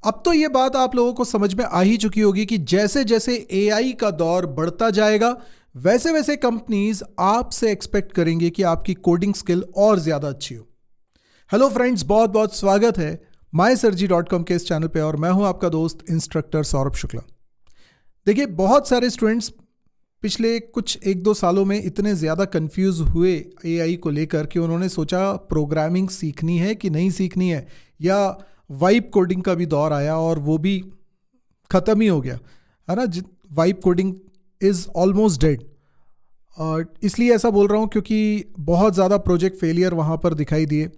अब तो ये बात आप लोगों को समझ में आ ही चुकी होगी कि जैसे जैसे एआई का दौर बढ़ता जाएगा वैसे वैसे कंपनीज आपसे एक्सपेक्ट करेंगे कि आपकी कोडिंग स्किल और ज्यादा अच्छी हो। हेलो फ्रेंड्स, बहुत बहुत स्वागत है mysurgery.com के इस चैनल पे और मैं हूं आपका दोस्त इंस्ट्रक्टर सौरभ शुक्ला। देखिए, बहुत सारे स्टूडेंट्स पिछले कुछ 1-2 सालों में इतने ज़्यादा कंफ्यूज हुए एआई को लेकर कि उन्होंने सोचा प्रोग्रामिंग सीखनी है कि नहीं सीखनी है, या वाइब कोडिंग का भी दौर आया और वो भी ख़त्म ही हो गया, है ना। Vibe coding is almost dead. इसलिए ऐसा बोल रहा हूँ क्योंकि बहुत ज़्यादा प्रोजेक्ट फेलियर वहाँ पर दिखाई दिए।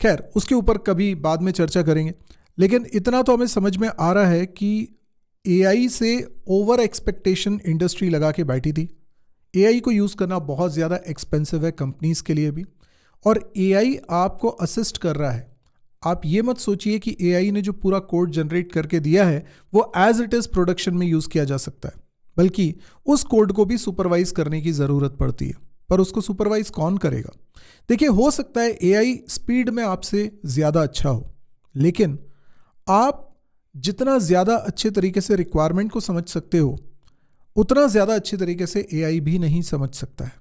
खैर, उसके ऊपर कभी बाद में चर्चा करेंगे, लेकिन इतना तो हमें समझ में आ रहा है कि एआई से ओवर एक्सपेक्टेशन इंडस्ट्री लगा के बैठी थी। एआई को यूज़ करना बहुत ज़्यादा एक्सपेंसिव है कंपनीज के लिए भी, और एआई आपको असिस्ट कर रहा है। आप ये मत सोचिए कि एआई ने जो पूरा कोड जनरेट करके दिया है वो एज इट इज़ प्रोडक्शन में यूज़ किया जा सकता है, बल्कि उस कोड को भी सुपरवाइज करने की ज़रूरत पड़ती है। पर उसको सुपरवाइज कौन करेगा? देखिए, हो सकता है एआई स्पीड में आपसे ज़्यादा अच्छा हो, लेकिन आप जितना ज़्यादा अच्छे तरीके से रिक्वायरमेंट को समझ सकते हो उतना ज़्यादा अच्छे तरीके से एआई भी नहीं समझ सकता है।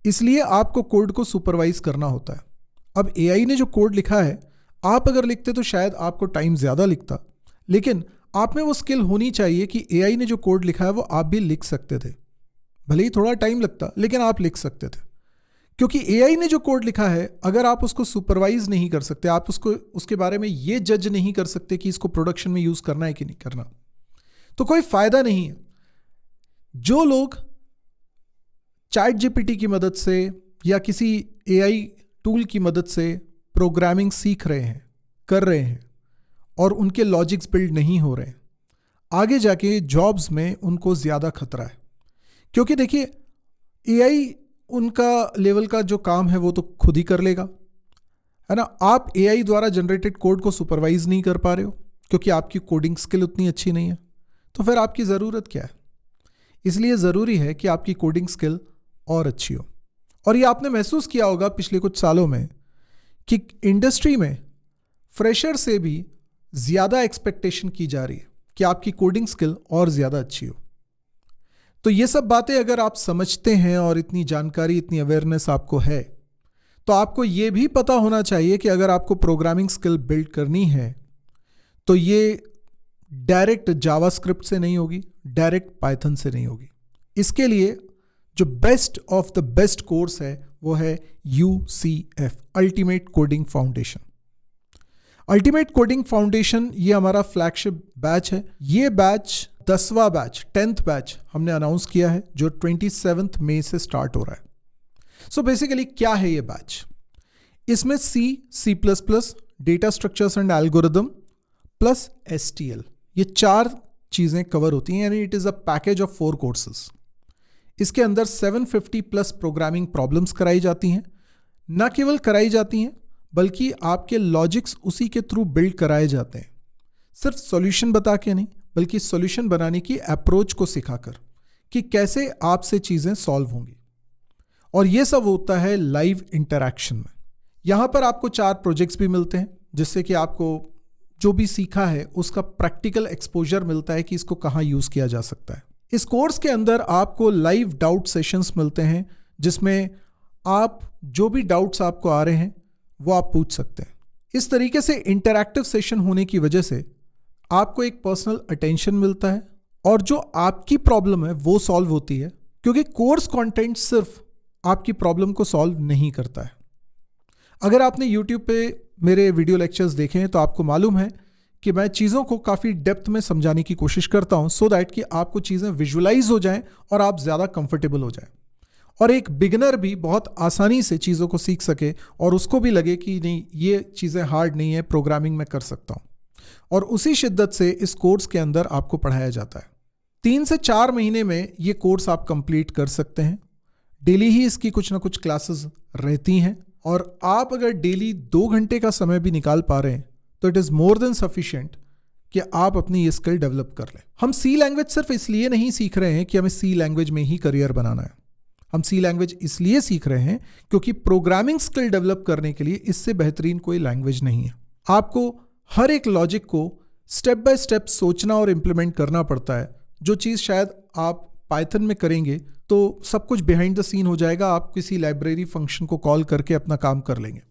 इसलिए आपको कोड को सुपरवाइज करना होता है। अब एआई ने जो कोड लिखा है, आप अगर लिखते तो शायद आपको टाइम ज़्यादा लिखता, लेकिन आप में वो स्किल होनी चाहिए कि एआई ने जो कोड लिखा है वो आप भी लिख सकते थे। भले ही थोड़ा टाइम लगता, लेकिन आप लिख सकते थे। क्योंकि एआई ने जो कोड लिखा है, अगर आप उसको सुपरवाइज नहीं कर सकते, आप उसके बारे में ये जज नहीं कर सकते कि इसको प्रोडक्शन में यूज़ करना है कि नहीं करना, तो कोई फ़ायदा नहीं है। जो लोग चैट जीपीटी की मदद से या किसी एआई टूल की मदद से प्रोग्रामिंग सीख रहे हैं, कर रहे हैं, और उनके लॉजिक्स बिल्ड नहीं हो रहे हैं, आगे जाके जॉब्स में उनको ज़्यादा खतरा है। क्योंकि देखिए, एआई उनका लेवल का जो काम है वो तो खुद ही कर लेगा, है ना। आप एआई द्वारा जनरेटेड कोड को सुपरवाइज नहीं कर पा रहे हो क्योंकि आपकी कोडिंग स्किल उतनी अच्छी नहीं है, तो फिर आपकी ज़रूरत क्या है? इसलिए ज़रूरी है कि आपकी कोडिंग स्किल और अच्छी हो। और ये आपने महसूस किया होगा पिछले कुछ सालों में कि इंडस्ट्री में फ्रेशर से भी ज़्यादा एक्सपेक्टेशन की जा रही है कि आपकी कोडिंग स्किल और ज़्यादा अच्छी हो। तो ये सब बातें अगर आप समझते हैं और इतनी जानकारी, इतनी अवेयरनेस आपको है, तो आपको ये भी पता होना चाहिए कि अगर आपको प्रोग्रामिंग स्किल बिल्ड करनी है तो ये डायरेक्ट जावास्क्रिप्ट से नहीं होगी, डायरेक्ट पाइथन से नहीं होगी। इसके लिए जो best of the best course है वो है UCF, ultimate coding foundation. Ultimate coding foundation ये हमारा फ्लैगशिप बैच है। ये बैच 10वां बैच, 10th बैच हमने अनाउंस किया है, जो 27 मई से स्टार्ट हो रहा है। सो बेसिकली क्या है ये बैच? इसमें C++, data structures and algorithm plus STL, ये 4 चीज़ें कवर होती हैं, यानी it is a package of 4 courses. इसके अंदर 750 प्लस प्रोग्रामिंग प्रॉब्लम्स कराई जाती हैं। न केवल कराई जाती हैं, बल्कि आपके लॉजिक्स उसी के थ्रू बिल्ड कराए जाते हैं। सिर्फ सॉल्यूशन बता के नहीं, बल्कि सॉल्यूशन बनाने की अप्रोच को सिखाकर कि कैसे आपसे चीज़ें सॉल्व होंगी। और ये सब होता है लाइव इंटरैक्शन में। यहाँ पर आपको 4 प्रोजेक्ट्स भी मिलते हैं, जिससे कि आपको जो भी सीखा है उसका प्रैक्टिकल एक्सपोजर मिलता है कि इसको कहाँ यूज़ किया जा सकता है। इस कोर्स के अंदर आपको लाइव डाउट सेशंस मिलते हैं, जिसमें आप जो भी डाउट्स आपको आ रहे हैं वो आप पूछ सकते हैं। इस तरीके से इंटरैक्टिव सेशन होने की वजह से आपको एक पर्सनल अटेंशन मिलता है, और जो आपकी प्रॉब्लम है वो सॉल्व होती है, क्योंकि कोर्स कंटेंट सिर्फ आपकी प्रॉब्लम को सॉल्व नहीं करता है। अगर आपने YouTube पे मेरे वीडियो लेक्चर्स देखे हैं तो आपको मालूम है कि मैं चीज़ों को काफ़ी डेप्थ में समझाने की कोशिश करता हूँ, सो दैट कि आपको चीज़ें विजुअलाइज हो जाएं और आप ज़्यादा कंफर्टेबल हो जाएं, और एक बिगिनर भी बहुत आसानी से चीज़ों को सीख सके और उसको भी लगे कि नहीं, ये चीज़ें हार्ड नहीं है, प्रोग्रामिंग में कर सकता हूँ। और उसी शिद्दत से इस कोर्स के अंदर आपको पढ़ाया जाता है। 3 से 4 महीने में ये कोर्स आप कंप्लीट कर सकते हैं। डेली ही इसकी कुछ ना कुछ क्लासेस रहती हैं, और आप अगर डेली 2 घंटे का समय भी निकाल पा रहे हैं तो it is more than sufficient कि आप अपनी ये स्किल डेवलप कर लें। हम C लैंग्वेज सिर्फ इसलिए नहीं सीख रहे हैं कि हमें C लैंग्वेज में ही करियर बनाना है। हम C लैंग्वेज इसलिए सीख रहे हैं क्योंकि प्रोग्रामिंग स्किल डेवलप करने के लिए इससे बेहतरीन कोई लैंग्वेज नहीं है। आपको हर एक लॉजिक को स्टेप बाय स्टेप सोचना और इम्प्लीमेंट करना पड़ता है। जो चीज़ शायद आप पाइथन में करेंगे तो सब कुछ बिहाइंड द सीन हो जाएगा, आप किसी लाइब्रेरी फंक्शन को कॉल करके अपना काम कर लेंगे,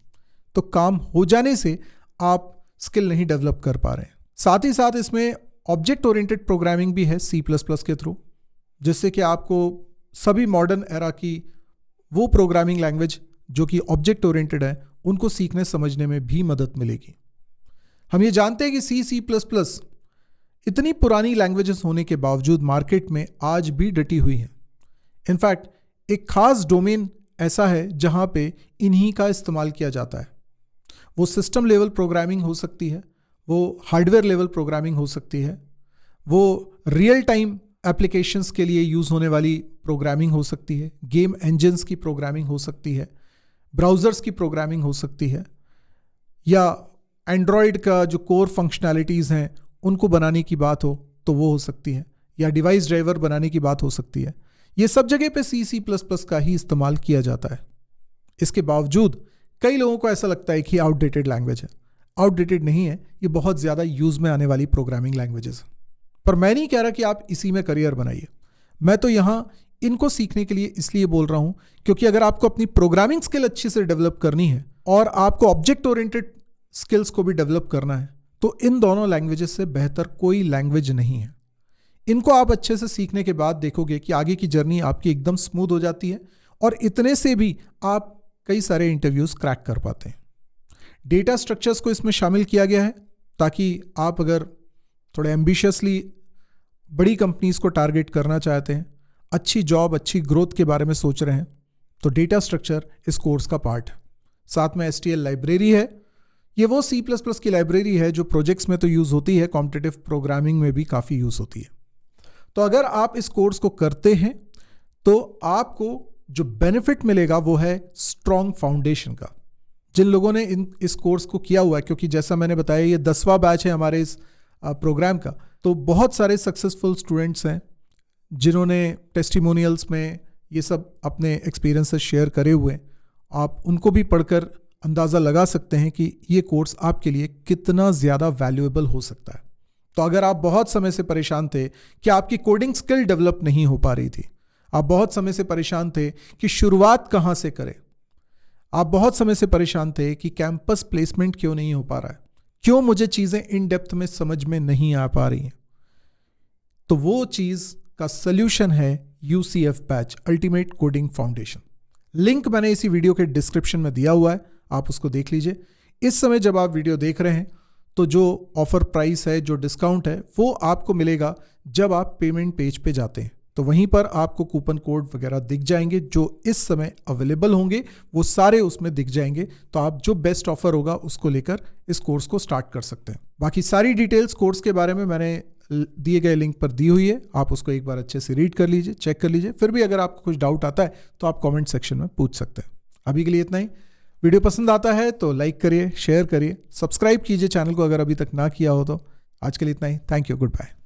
तो काम हो जाने से आप स्किल नहीं डेवलप कर पा रहे हैं। साथ ही साथ इसमें ऑब्जेक्ट ओरिएंटेड प्रोग्रामिंग भी है C++ के थ्रू, जिससे कि आपको सभी मॉडर्न एरा की वो प्रोग्रामिंग लैंग्वेज जो कि ऑब्जेक्ट ओरिएंटेड है उनको सीखने समझने में भी मदद मिलेगी। हम ये जानते हैं कि C++ इतनी पुरानी लैंग्वेजेस होने के बावजूद मार्केट में आज भी डटी हुई हैं। इनफैक्ट एक खास डोमेन ऐसा है जहां पे इन्हीं का इस्तेमाल किया जाता है। वो सिस्टम लेवल प्रोग्रामिंग हो सकती है, वो हार्डवेयर लेवल प्रोग्रामिंग हो सकती है, वो रियल टाइम एप्लीकेशंस के लिए यूज़ होने वाली प्रोग्रामिंग हो सकती है, गेम इंजन्स की प्रोग्रामिंग हो सकती है, ब्राउज़र्स की प्रोग्रामिंग हो सकती है, या एंड्रॉयड का जो कोर फंक्शनैलिटीज़ हैं उनको बनाने की बात हो तो वो हो सकती है, या डिवाइस ड्राइवर बनाने की बात हो सकती है। ये सब जगह पे C++ का ही इस्तेमाल किया जाता है। इसके बावजूद कई लोगों को ऐसा लगता है कि आउटडेटेड लैंग्वेज है। आउटडेटेड नहीं है, ये बहुत ज़्यादा यूज़ में आने वाली प्रोग्रामिंग लैंग्वेजेस है। पर मैं नहीं कह रहा कि आप इसी में करियर बनाइए। मैं तो यहाँ इनको सीखने के लिए इसलिए बोल रहा हूँ क्योंकि अगर आपको अपनी प्रोग्रामिंग स्किल अच्छे से डेवलप करनी है और आपको ऑब्जेक्ट ओरिएंटेड स्किल्स को भी डेवलप करना है तो इन दोनों लैंग्वेजेस से बेहतर कोई लैंग्वेज नहीं है। इनको आप अच्छे से सीखने के बाद देखोगे कि आगे की जर्नी आपकी एकदम स्मूथ हो जाती है और इतने से भी आप कई सारे इंटरव्यूज क्रैक कर पाते हैं। डेटा स्ट्रक्चर्स को इसमें शामिल किया गया है ताकि आप अगर थोड़े एम्बिशियसली बड़ी कंपनीज को टारगेट करना चाहते हैं, अच्छी जॉब, अच्छी ग्रोथ के बारे में सोच रहे हैं, तो डेटा स्ट्रक्चर इस कोर्स का पार्ट है। साथ में STL लाइब्रेरी है। ये वो C++ की लाइब्रेरी है जो प्रोजेक्ट्स में तो यूज़ होती है, कॉम्पिटिटिव प्रोग्रामिंग में भी काफ़ी यूज़ होती है। तो अगर आप इस कोर्स को करते हैं तो आपको जो बेनिफिट मिलेगा वो है स्ट्रॉन्ग फाउंडेशन का। जिन लोगों ने इस कोर्स को किया हुआ है, क्योंकि जैसा मैंने बताया ये 10वां बैच है हमारे इस प्रोग्राम का, तो बहुत सारे सक्सेसफुल स्टूडेंट्स हैं जिन्होंने टेस्टिमोनियल्स में ये सब अपने एक्सपीरियंसेस शेयर करे हुए हैं। आप उनको भी पढ़कर अंदाज़ा लगा सकते हैं कि ये कोर्स आपके लिए कितना ज़्यादा वैल्यूएबल हो सकता है। तो अगर आप बहुत समय से परेशान थे कि आपकी कोडिंग स्किल डेवलप नहीं हो पा रही थी, आप बहुत समय से परेशान थे कि शुरुआत कहाँ से करें, आप बहुत समय से परेशान थे कि कैंपस प्लेसमेंट क्यों नहीं हो पा रहा है, क्यों मुझे चीज़ें इन डेप्थ में समझ में नहीं आ पा रही हैं, तो वो चीज़ का सल्यूशन है UCF batch, ultimate coding foundation. Link मैंने इसी वीडियो के डिस्क्रिप्शन में दिया हुआ है, आप उसको देख लीजिए। इस समय जब आप वीडियो देख रहे हैं तो जो ऑफर प्राइस है, जो डिस्काउंट है, वो आपको मिलेगा जब आप पेमेंट पेज पे जाते हैं। तो वहीं पर आपको कूपन कोड वगैरह दिख जाएंगे जो इस समय अवेलेबल होंगे, वो सारे उसमें दिख जाएंगे। तो आप जो बेस्ट ऑफर होगा उसको लेकर इस कोर्स को स्टार्ट कर सकते हैं। बाकी सारी डिटेल्स कोर्स के बारे में मैंने दिए गए लिंक पर दी हुई है, आप उसको एक बार अच्छे से रीड कर लीजिए, चेक कर लीजिए। फिर भी अगर आपको कुछ डाउट आता है तो आप कमेंट सेक्शन में पूछ सकते हैं। अभी के लिए इतना ही। वीडियो पसंद आता है तो लाइक करिए, शेयर करिए, सब्सक्राइब कीजिए चैनल को अगर अभी तक ना किया हो तो। आज के लिए इतना ही। Thank you, good bye.